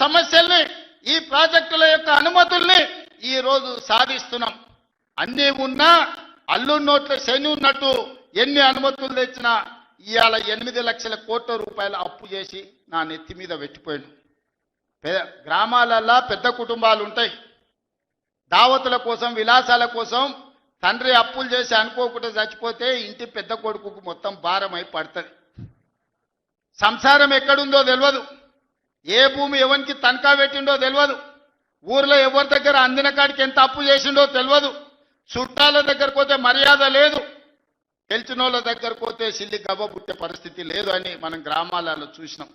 సమస్యల్ని ఈ ప్రాజెక్టుల యొక్క అనుమతుల్ని ఈ రోజు సాధిస్తున్నాం. అన్నీ ఉన్నా అల్లు నోట్ల శని ఉన్నట్టు ఎన్ని అనుమతులు తెచ్చినా ఇవాళ 8 లక్షల కోట్ల రూపాయలు అప్పు చేసి నా నెత్తి మీద పెట్టిపోయాను. గ్రామాలల్లో పెద్ద కుటుంబాలు ఉంటాయి. దావతుల కోసం విలాసాల కోసం తండ్రి అప్పులు చేసి అనుకోకుండా చచ్చిపోతే ఇంటి పెద్ద కొడుకుకు మొత్తం భారమై పడుతుంది. సంసారం ఎక్కడుందో తెలియదు, ఏ భూమి ఎవరికి తనఖా పెట్టిండో తెలియదు, ఊర్లో ఎవరి దగ్గర అందిన కాడికి ఎంత అప్పు చేసిండో తెలియదు, చుట్టాల దగ్గరకు పోతే మర్యాద లేదు, గెలిచిన వాళ్ళ దగ్గరకు పోతే సిల్లి గవ్వ పుట్టే పరిస్థితి లేదు అని మనం గ్రామాలలో చూసినాం.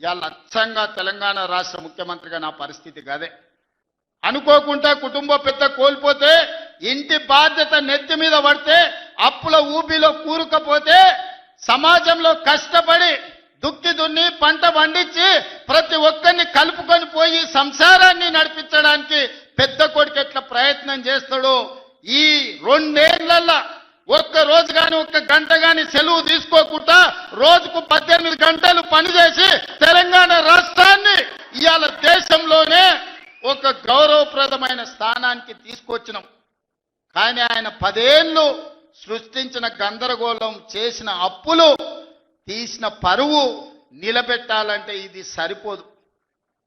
ఇవాళ అచ్చంగా తెలంగాణ రాష్ట్ర ముఖ్యమంత్రిగా నా పరిస్థితి కాదే. అనుకోకుండా కుటుంబ పెద్ద కోల్పోతే ఇంటి బాధ్యత నెత్తి మీద పడితే అప్పుల ఊబిలో కూరుకపోతే సమాజంలో కష్టపడి దుక్కి దున్ని పంట పండించి ప్రతి ఒక్కరిని కలుపుకొని పోయి సంసారాన్ని నడిపించడానికి పెద్ద కొడుకు ఎట్లా ప్రయత్నం చేస్తాడో ఈ 2 ఏళ్లలో ఒక్క రోజు కానీ ఒక్క గంట కానీ సెలవు తీసుకోకుండా రోజుకు 18 గంటలు పనిచేసి తెలంగాణ రాష్ట్రాన్ని ఇవాళ దేశంలోనే ఒక గౌరవప్రదమైన స్థానానికి తీసుకొచ్చినాం. కానీ ఆయన 10 ఏళ్ళు సృష్టించిన గందరగోళం, చేసిన అప్పులు, తీసిన పరువు నిలబెట్టాలంటే ఇది సరిపోదు.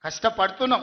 కష్టపడుతున్నాం.